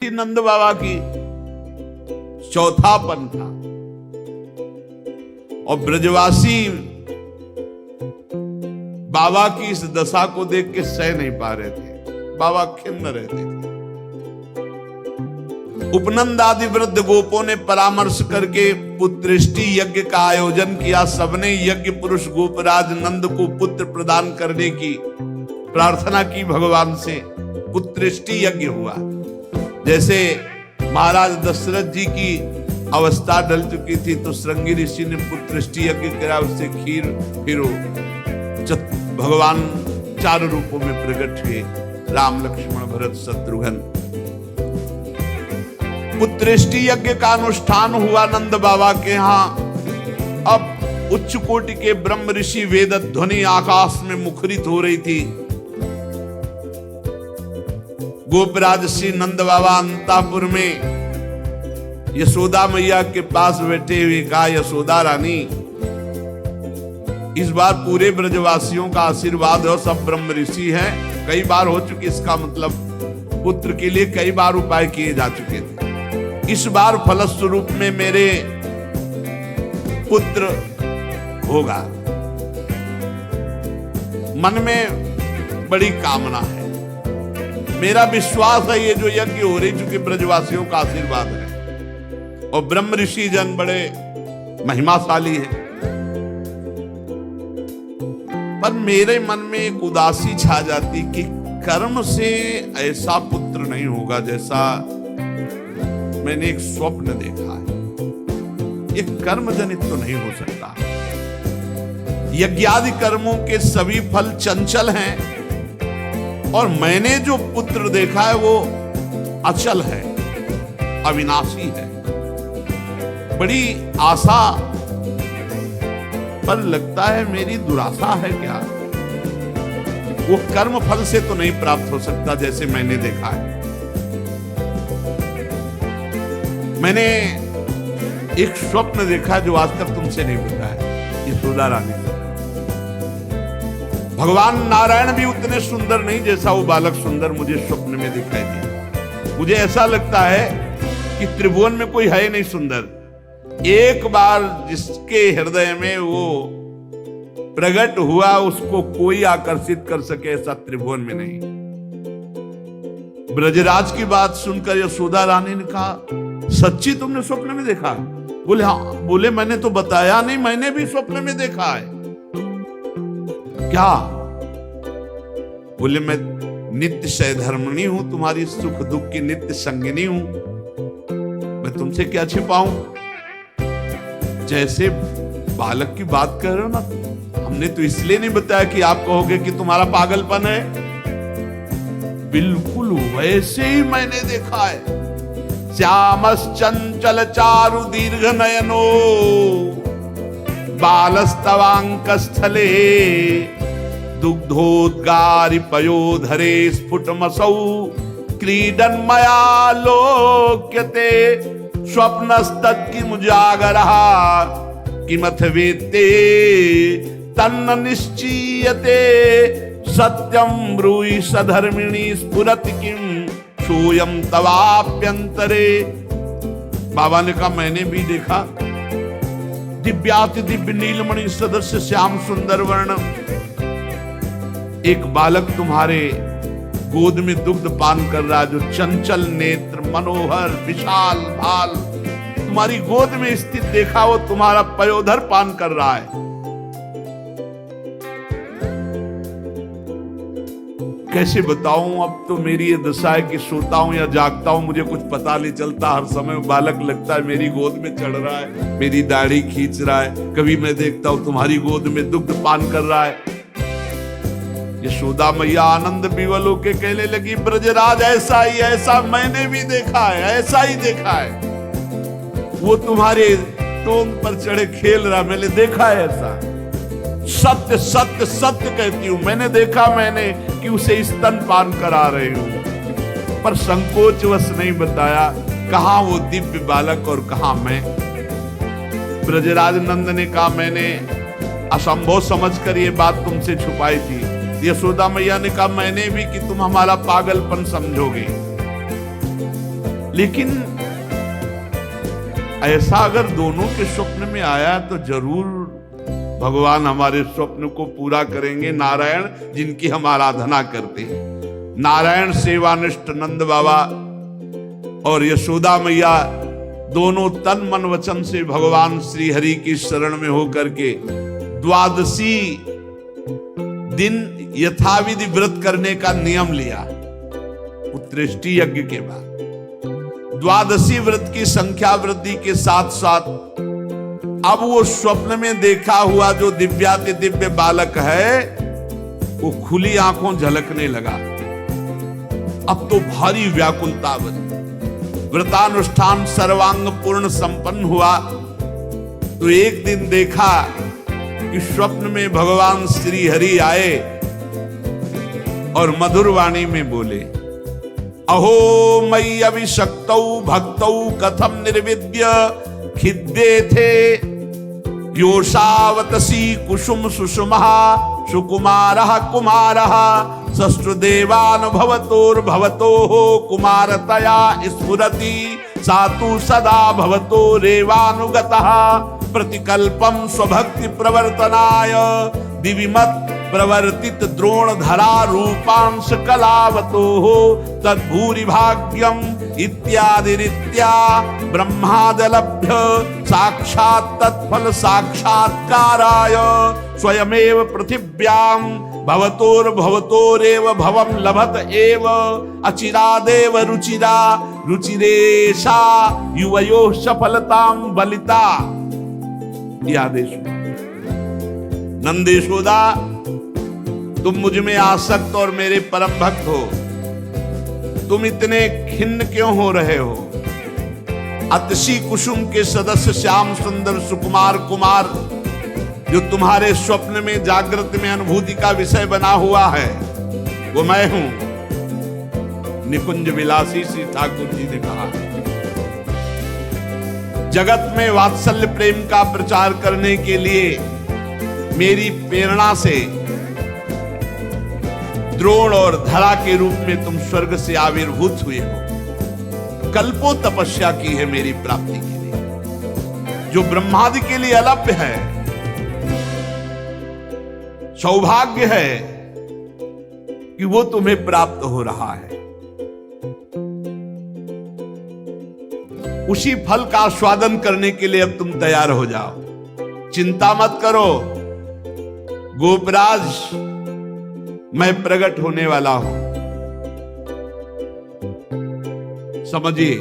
नंद बाबा की चौथापन था और ब्रजवासी बाबा की इस दशा को देख के सह नहीं पा रहे थे। बाबा खिन्न रहते थे। उपनंद आदि वृद्ध गोपों ने परामर्श करके पुत्रेष्टि यज्ञ का आयोजन किया। सबने यज्ञ पुरुष गोपराज नंद को पुत्र प्रदान करने की प्रार्थना की भगवान से। पुत्रेष्टि यज्ञ हुआ। जैसे महाराज दशरथ जी की अवस्था ढल चुकी थी तो श्रृंगी ऋषि ने पुत्रेष्टि यज्ञ करा। उससे खीर फिर भगवान 4 रूपों में प्रकट हुए, राम लक्ष्मण भरत शत्रुघ्न। पुत्रेष्टि यज्ञ का अनुष्ठान हुआ नंद बाबा के यहाँ। अब उच्च कोटि के ब्रह्म ऋषि वेद ध्वनि आकाश में मुखरित हो रही थी। गोपराज श्री नंद बाबा अंतापुर में यशोदा मैया के पास बैठे हुए कहा, यशोदा रानी, इस बार पूरे ब्रजवासियों का आशीर्वाद हो, सब ब्रह्म ऋषि हैं। कई बार हो चुकी, इसका मतलब पुत्र के लिए कई बार उपाय किए जा चुके थे। इस बार फलस्वरूप में मेरे पुत्र होगा। मन में बड़ी कामना है। मेरा विश्वास है ये जो यज्ञ हो रही, चूंकि ब्रजवासियों का आशीर्वाद है और ब्रह्म ऋषि जन बड़े महिमाशाली हैं, पर मेरे मन में एक उदासी छा जाती कि कर्म से ऐसा पुत्र नहीं होगा जैसा मैंने एक स्वप्न देखा है। ये कर्म जनित तो नहीं हो सकता। यज्ञादि कर्मों के सभी फल चंचल हैं और मैंने जो पुत्र देखा है वो अचल है, अविनाशी है। बड़ी आशा, पर लगता है मेरी दुराशा है क्या? वो कर्म फल से तो नहीं प्राप्त हो सकता जैसे मैंने देखा है। मैंने एक स्वप्न देखा जो आज तक तुमसे नहीं बताया। यशोदा रानी, भगवान नारायण भी उतने सुंदर नहीं जैसा वो बालक सुंदर मुझे स्वप्न में दिखाई दिया। मुझे ऐसा लगता है कि त्रिभुवन में कोई है नहीं सुंदर। एक बार जिसके हृदय में वो प्रकट हुआ उसको कोई आकर्षित कर सके ऐसा त्रिभुवन में नहीं। ब्रजराज की बात सुनकर यशोदा रानी ने कहा, सच्ची तुमने स्वप्न में देखा? बोले हाँ। बोले मैंने तो बताया नहीं, मैंने भी स्वप्न में देखा है। क्या? बोले मैं नित्य सहधर्मिणी हूं, तुम्हारी सुख दुख की नित्य संगिनी हूं, मैं तुमसे क्या छिपाऊं? जैसे बालक की बात कर रहे हो ना, हमने तो इसलिए नहीं बताया कि आप कहोगे कि तुम्हारा पागलपन है। बिल्कुल वैसे ही मैंने देखा है। श्यामस चंचल चारु दीर्घ नयनो बालस्तवांक स्थले दुग्धोद्गारि पयोधरे स्फुटमसौ क्रीडन मया लोक्यते स्वप्नस्तत्किमुजागरः किमथ वेत्ते तन्न निश्चीयते सत्यं ब्रूहि सधर्मिणी स्फुरति किम सोयम तवाप्यंतरे। बाबा ने कहा मैंने भी देखा। दिव्याति दिव्य नीलमणि सदस्य श्याम सुंदर वर्ण एक बालक तुम्हारे गोद में दुग्ध पान कर रहा है, जो चंचल नेत्र मनोहर विशाल भाल तुम्हारी गोद में स्थित देखा, वो तुम्हारा पयोधर पान कर रहा है। कैसे बताऊं? अब तो मेरी ये दशा है कि सोता हूं या जागता हूं मुझे कुछ पता नहीं चलता। हर समय बालक लगता है मेरी गोद में चढ़ रहा है, मेरी दाढ़ी खींच रहा है। कभी मैं देखता हूं तुम्हारी गोद में दुग्ध पान कर रहा है। यशोदा मैया आनंद विवल होके कहने लगी, ब्रजराज ऐसा ही, ऐसा मैंने भी देखा है, ऐसा ही देखा है। वो तुम्हारे टोंग पर चढ़े खेल रहा, मैंने देखा है ऐसा। सत्य सत्य सत्य कहती हूं, मैंने देखा मैंने कि उसे स्तनपान करा रहे हूं, पर संकोचवश नहीं बताया कहां वो दिव्य बालक और कहां मैं। ब्रजराज नंद ने कहा मैंने असंभव समझकर ये बात तुमसे छुपाई थी। यशोदा मैया ने कहा मैंने भी कि तुम हमारा पागलपन समझोगे। लेकिन ऐसा अगर दोनों के स्वप्न में आया तो जरूर भगवान हमारे स्वप्न को पूरा करेंगे। नारायण जिनकी हम आराधना करते हैं, नारायण सेवानिष्ठ नंद बाबा और यशोदा मैया दोनों तन मन वचन से भगवान श्री हरि की शरण में होकर के द्वादशी दिन यथाविधि व्रत करने का नियम लिया। उत्तृष्टि यज्ञ के बाद द्वादशी व्रत की संख्या वृद्धि के साथ साथ अब वो स्वप्न में देखा हुआ जो दिव्याति दिव्य बालक है वो खुली आंखों झलकने लगा। अब तो भारी व्याकुलता बनी। व्रतानुष्ठान सर्वांग पूर्ण संपन्न हुआ तो एक दिन देखा कि स्वप्न में भगवान श्री हरि आए और मधुर वाणी में बोले, अहो मयि अभिषक्तौ भक्तौ कथम निर्विद्य खिद्ये थे योषावतसी कुसुम सुषुमः सुकुमारः कुमारः सष्ट्देवान् भवतोर्भवतोः कुमारतया स्फुरति सातु सदा भवतो रेवानुगतः प्रतिकल्पम स्वभक्ति प्रवर्तनाय दिविमत् प्रवर्तित द्रोण धरा रूपांश कलावतो तद्भूरि भाग्यम इत्यादि रीत्या ब्रह्मादलभ्य साक्षात् तत्फल साक्षात्काराय स्वयमेव पृथिव्यां भवतोर्भवतोरेव भवं लभत एव अचिरादेव रुचिरा रुचिरेशा युवयोः सफलतां बलिता। ये आदेश नंदेशोदा तुम मुझ में आसक्त और मेरे परम भक्त हो, तुम इतने खिन्न क्यों हो रहे हो? अतसी कुसुम के सदस्य श्याम सुंदर सुकुमार कुमार जो तुम्हारे स्वप्न में जागृत में अनुभूति का विषय बना हुआ है वो मैं हूं। निकुंज विलासी श्री ठाकुर जी ने कहा, जगत में वात्सल्य प्रेम का प्रचार करने के लिए मेरी प्रेरणा से द्रोण और धरा के रूप में तुम स्वर्ग से आविर्भूत हुए हो। कल्पों तपस्या की है मेरी प्राप्ति के लिए, जो ब्रह्मादि के लिए अलभ्य है। सौभाग्य है कि वो तुम्हें प्राप्त हो रहा है। उसी फल का आस्वादन करने के लिए अब तुम तैयार हो जाओ। चिंता मत करो, गोपराज मैं प्रकट होने वाला हूं। समझिए,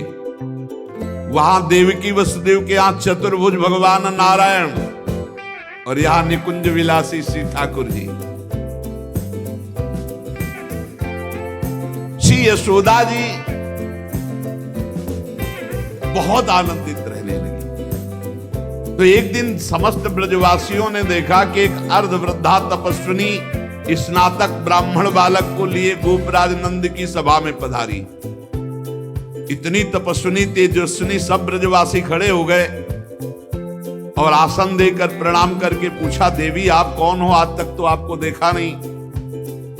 वहां देवकी वसुदेव के यहां चतुर्भुज भगवान नारायण और यहां निकुंज विलासी श्री ठाकुर जी। श्री यशोदा जी बहुत आनंदित रहने लगी। तो एक दिन समस्त ब्रजवासियों ने देखा कि एक अर्धवृद्धा तपस्विनी स्नातक ब्राह्मण बालक को लिए गोपराज नंद की सभा में पधारी। इतनी तपस्विनी तेजस्विनी सब ब्रजवासी खड़े हो गए और आसन देकर प्रणाम करके पूछा, देवी आप कौन हो? आज तक तो आपको देखा नहीं।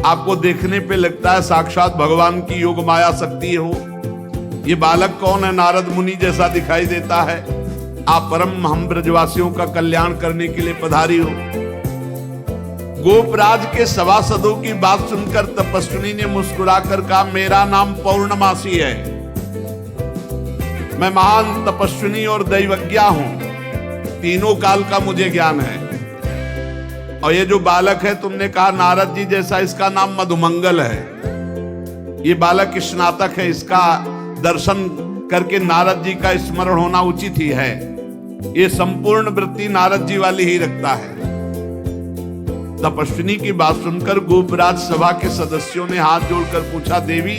आपको देखने पे लगता है साक्षात भगवान की योग माया शक्ति हो। ये बालक कौन है? नारद मुनि जैसा दिखाई देता है। आप परम हम ब्रजवासियों का कल्याण करने के लिए पधारी हो। गोपराज के सभासदों की बात सुनकर तपस्विनी ने मुस्कुराकर कहा, मेरा नाम पौर्णमासी है, मैं महान तपस्विनी और दैवज्ञा हूं। तीनों काल का मुझे ज्ञान है। और ये जो बालक है तुमने कहा नारद जी जैसा, इसका नाम मधुमंगल है। ये बालक स्नातक है, इसका दर्शन करके नारद जी का स्मरण होना उचित ही है। ये संपूर्ण वृत्ति नारद जी वाली ही रखता है। तपस्विनी की बात सुनकर गोपराज सभा के सदस्यों ने हाथ जोड़कर पूछा, देवी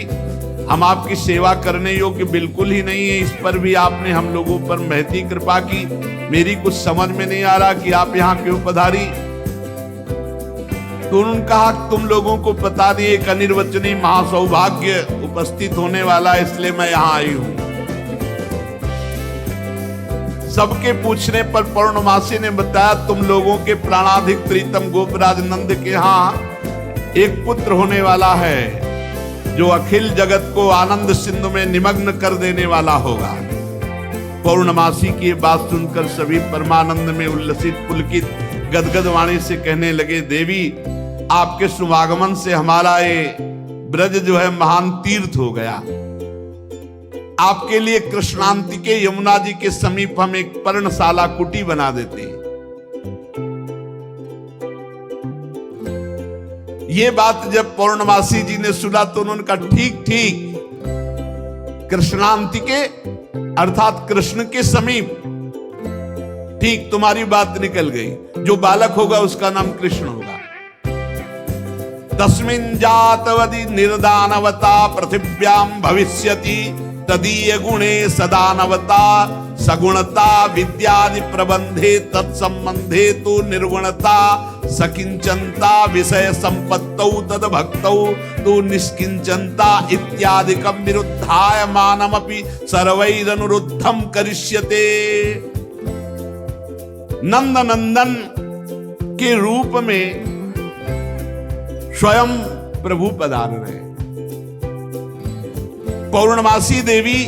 हम आपकी सेवा करने योग्य बिल्कुल ही नहीं है, इस पर भी आपने हम लोगों पर महती कृपा की। मेरी कुछ समझ में नहीं आ रहा कि आप यहाँ क्यों पधारी। तो उन्होंने कहा, तुम लोगों को पता नहीं एक अनिर्वचनीय महासौभाग्य उपस्थित होने वाला है, इसलिए मैं यहाँ आई हूँ। सबके पूछने पर पौर्णमासी ने बताया, तुम लोगों के प्राणाधिक प्रीतम गोपराज नंद के यहाँ एक पुत्र होने वाला है जो अखिल जगत को आनंद सिंधु में निमग्न कर देने वाला होगा। पौर्णमासी की बात सुनकर सभी परमानंद में उल्लसित पुलकित गदगद वाणी से कहने लगे, देवी आपके शुभागमन से हमारा ये ब्रज जो है महान तीर्थ हो गया। आपके लिए कृष्णांति के यमुना जी के समीप हम एक पर्णशाला कुटी बना देते हैं। ये बात जब पौर्णमासी जी ने सुना तो उन्होंने कहा, ठीक ठीक, कृष्णांति के अर्थात कृष्ण के समीप, ठीक तुम्हारी बात निकल गई। जो बालक होगा उसका नाम कृष्ण होगा। तस्मिन् जातवदि निर्दानवता पृथिव्याम भविष्यति तदीय गुणे सदानवता सगुणता विद्यादि प्रबंधे तत्संबंधे तो निर्गुणता सकिंचनता विषय संपत्तौ तद भक्तौ तो निष्किंचनता इत्यादिकं विरुद्धाय मानमपि सर्वैरनुरुद्धं करिष्यते। नंद नंदन के रूप में स्वयं प्रभु पधार रहे। पौर्णमासी देवी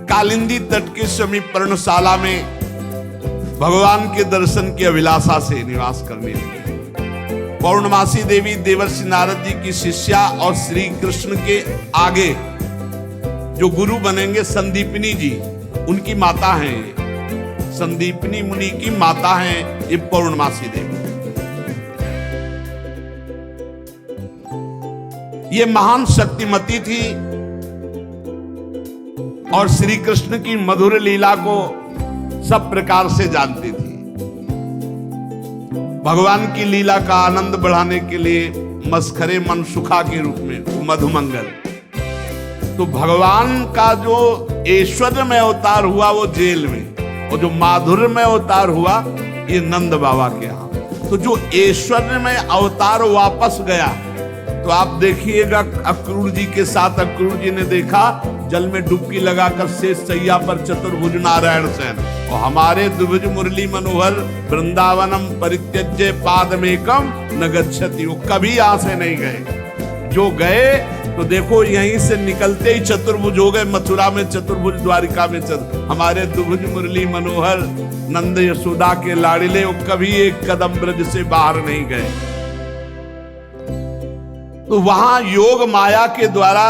कालिंदी तट के समीप पर्णशाला में भगवान के दर्शन की अभिलाषा से निवास करने लगी। पौर्णमासी देवी देवर्षि नारद जी की शिष्या और श्री कृष्ण के आगे जो गुरु बनेंगे संदीपनी जी, उनकी माता हैं। संदीपनी मुनि की माता हैं ये पौर्णमासी देवी। ये महान शक्तिमती थी और श्री कृष्ण की मधुर लीला को सब प्रकार से जानती थी। भगवान की लीला का आनंद बढ़ाने के लिए मस्खरे मनसुखा के रूप में मधुमंगल, तो भगवान का जो ऐश्वर्य में अवतार हुआ वो जेल में, और जो माधुर्य में अवतार हुआ ये नंद बाबा के यहाँ। तो जो ऐश्वर्य में अवतार वापस गया, तो आप देखिएगा अक्रूर जी के साथ अक्रूर जी ने देखा जल में डुबकी लगाकर शेष सैया पर चतुर्भुज नारायण सेन, और हमारे द्विभुज मुरली मनोहर वृंदावनम परित्यज्य पादमेकम न गच्छति, वो कभी यहां से नहीं गए। जो गए तो देखो यहीं से निकलते ही चतुर्भुज हो गए। मथुरा में चतुर्भुज, द्वारिका में चतुर्भुज। हमारे द्विभुज मुरली मनोहर नंद यशोदा के लाड़िले, वो कभी एक कदम ब्रज से बाहर नहीं गए। तो वहां योग माया के द्वारा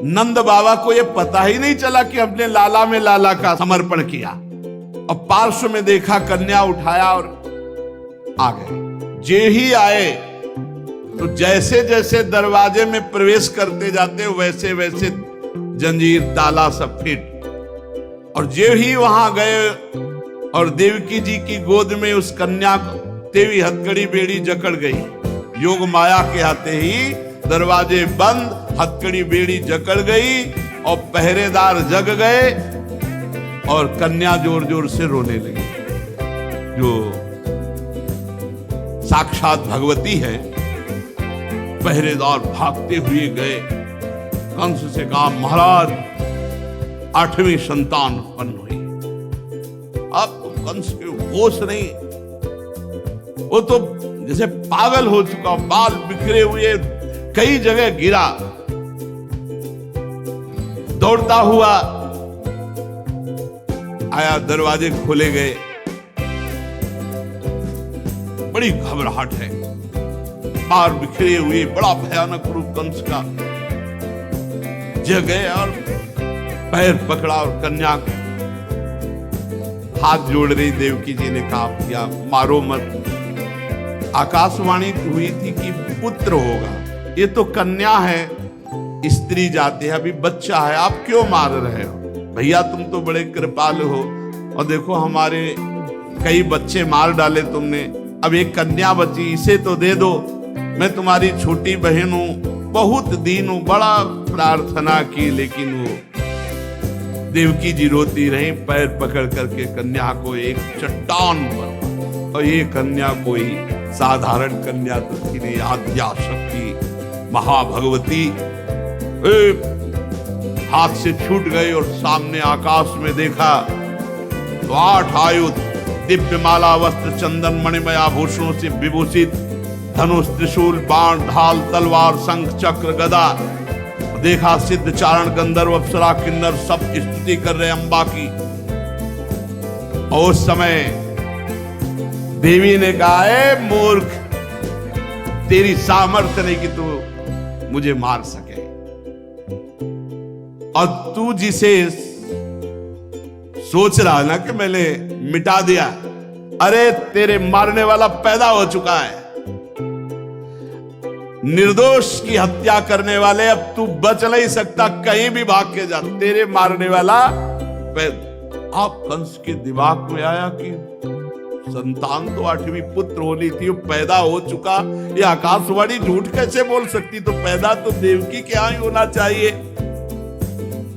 नंद बाबा को यह पता ही नहीं चला कि हमने लाला में लाला का समर्पण किया, और पार्श्व में देखा, कन्या उठाया और आ गए। जे ही आए तो जैसे जैसे दरवाजे में प्रवेश करते जाते वैसे वैसे जंजीर ताला सब फिट, और जे ही वहां गए और देवकी जी की गोद में उस कन्या को तेवी हथकड़ी बेड़ी जकड़ गई। योग माया के आते ही दरवाजे बंद, हथकड़ी बेड़ी जकड़ गई और पहरेदार जग गए और कन्या जोर जोर से रोने लगी। जो साक्षात भगवती है, पहरेदार भागते हुए गए, कंस से कहा महाराज 8वीं संतान उत्पन्न हुई। अब तो कंस के होश नहीं, वो तो जैसे पागल हो चुका, बाल बिखरे हुए, कई जगह गिरा, दौड़ता हुआ आया, दरवाजे खोले गए। बड़ी घबराहट है, बाल बिखरे हुए, बड़ा भयानक रूप कंस का। जगह और पैर पकड़ा और कन्या हाथ जोड़ रही। देवकी जी ने कहा क्या मारो मत, आकाशवाणी हुई थी कि पुत्र होगा, ये तो कन्या है, स्त्री जाति है, अभी बच्चा है, आप क्यों मार रहे हो? भैया तुम तो बड़े कृपालु हो, और देखो हमारे कई बच्चे मार डाले तुमने, अब एक कन्या बची, इसे तो दे दो, मैं तुम्हारी छोटी बहन हूं, बहुत दीन हूं, बड़ा प्रार्थना की, लेकिन वो देवकी जी रोती रही, पैर पकड़ करके कन्या को एक चट्टान पर, और ये कन्या कोई साधारण कन्या तो थी नहीं, आद्या शक्ति महाभगवती। हाथ से छूट गई और सामने आकाश में देखा तो 8 आयुध, दिव्य माला वस्त्र चंदन मणिमय आभूषणों से विभूषित धनुष, त्रिशूल, बाण, ढाल, तलवार, शंख, चक्र, गदा। देखा सिद्ध, चारण, गंधर्व, अप्सरा, किन्नर सब स्तुति कर रहे अंबा की। और उस समय देवी ने कहा, ए मूर्ख, तेरी सामर्थ्य नहीं कि तू मुझे मार सके, और तू जिसे सोच रहा ना कि मैंने मिटा दिया, अरे तेरे मारने वाला पैदा हो चुका है। निर्दोष की हत्या करने वाले, अब तू बच नहीं सकता, कहीं भी भाग के जा, तेरे मारने वाला आप कंस के दिमाग में आया कि संतान तो 8वीं पुत्र होनी थी, वो पैदा हो चुका, ये आकाशवाणी झूठ कैसे बोल सकती, तो पैदा तो देवकी के यहाँ ही होना चाहिए।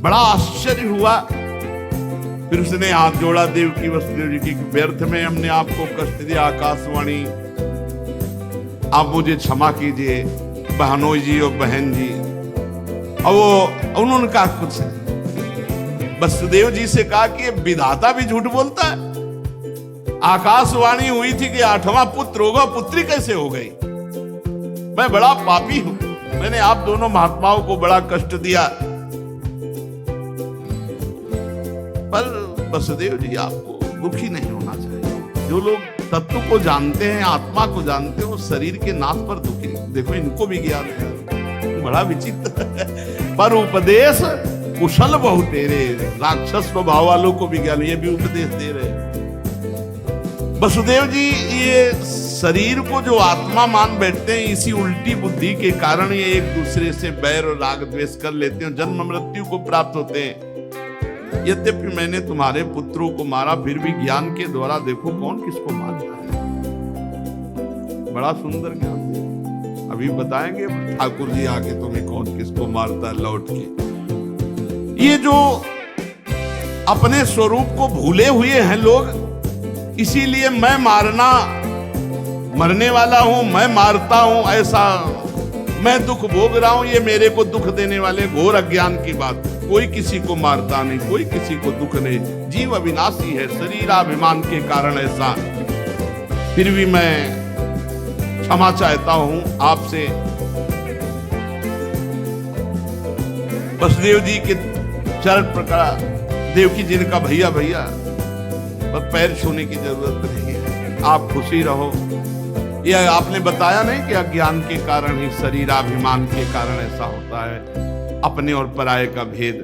बड़ा आश्चर्य हुआ। फिर उसने हाथ जोड़ा देवकी वसुदेव जी की, व्यर्थ में हमने आपको कष्ट दिया आकाशवाणी, आप मुझे क्षमा कीजिए बहनोई जी और बहन जी। और वो उन्होंने कहा कुछ नहीं, वसुदेव जी से कहा कि विधाता भी झूठ बोलता है, आकाशवाणी हुई थी कि 8वां पुत्र होगा, पुत्री कैसे हो गई? मैं बड़ा पापी हूं, मैंने आप दोनों महात्माओं को बड़ा कष्ट दिया। पर वसुदेव जी आपको दुखी नहीं होना चाहिए। जो लोग तत्व को जानते हैं, आत्मा को जानते हैं, वो शरीर के नाश पर दुखी। देखो इनको भी ज्ञान है, बड़ा विचित्र है। पर उपदेश कुशल बहु तेरे, राक्षस स्वभाव वालों को भी ज्ञान, ये भी उपदेश दे रहे। वसुदेव जी ये शरीर को जो आत्मा मान बैठते हैं, इसी उल्टी बुद्धि के कारण ये एक दूसरे से बैर और राग द्वेष कर लेते हैं, जन्म मृत्यु को प्राप्त होते हैं। यद्यपि मैंने तुम्हारे पुत्रों को मारा, फिर भी ज्ञान के द्वारा देखो कौन किसको मारता है। बड़ा सुंदर ज्ञान, अभी बताएंगे ठाकुर जी आगे तुम्हें कौन किसको मारता है लौट के। ये जो अपने स्वरूप को भूले हुए हैं लोग, इसीलिए मैं मरने वाला हूं, मैं मारता हूं, ऐसा मैं दुख भोग रहा हूं, ये मेरे को दुख देने वाले घोर अज्ञान की बात। कोई किसी को मारता नहीं, कोई किसी को दुख नहीं, जीव अविनाशी है, शरीराभिमान के कारण ऐसा। फिर भी मैं क्षमा चाहता हूं आपसे। वसुदेव जी के चरण पकड़ा, देवकी जी ने कहा भैया भैया, पर पैर छूने की जरूरत नहीं है, आप खुशी रहो। यह आपने बताया नहीं कि अज्ञान के कारण ही, शरीराभिमान के कारण ऐसा होता है, अपने और पराये का भेद।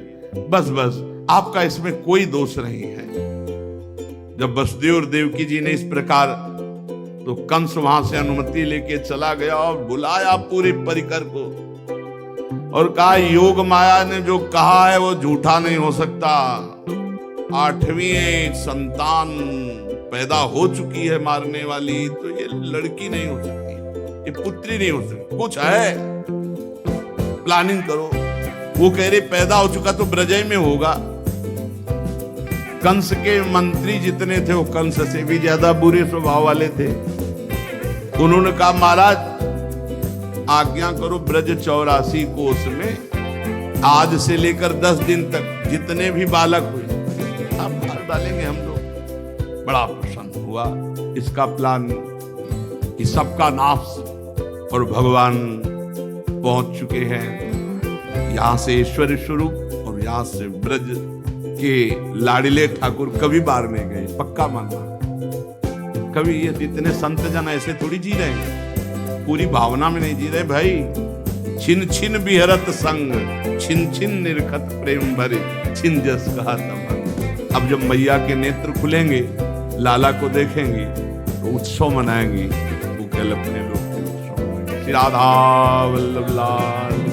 बस बस आपका इसमें कोई दोष नहीं है। जब वसुदेव और देवकी जी ने इस प्रकार, तो कंस वहां से अनुमति लेके चला गया और बुलाया पूरे परिकर को और कहा, योग माया ने जो कहा है वो झूठा नहीं हो सकता। 8वीं संतान पैदा हो चुकी है मारने वाली, तो ये लड़की नहीं हो सकती, ये पुत्री नहीं हो सकती, कुछ है, प्लानिंग करो। वो कह रहे पैदा हो चुका तो ब्रजय में होगा। कंस के मंत्री जितने थे वो कंस से भी ज्यादा बुरे स्वभाव वाले थे। उन्होंने कहा महाराज आज्ञा करो, ब्रज 84 कोस में आज से लेकर 10 दिन तक जितने भी बालक हुए आप मार डालेंगे हम लोग। बड़ा प्रसन्न हुआ इसका प्लान कि सबका नाश, और भगवान पहुंच चुके हैं। यहां से ईश्वर स्वरूप और यहां से ब्रज के लाडले ठाकुर कभी बाहर नहीं गए, पक्का मानना। कभी ये जितने संत जन ऐसे थोड़ी जी रहे हैं, पूरी भावना में नहीं जी रहे भाई। छिन छिन बिहरत संग, छिन छिन निरखत प्रेम भरे, छिन जस कहा तमंग। अब जब मैया के नेत्र खुलेंगे, लाला को देखेंगे तो उत्सव मनाएंगे, वो कल अपने लोग के उत्सव मनाएंगे। श्री राधा वल्लभ लाल।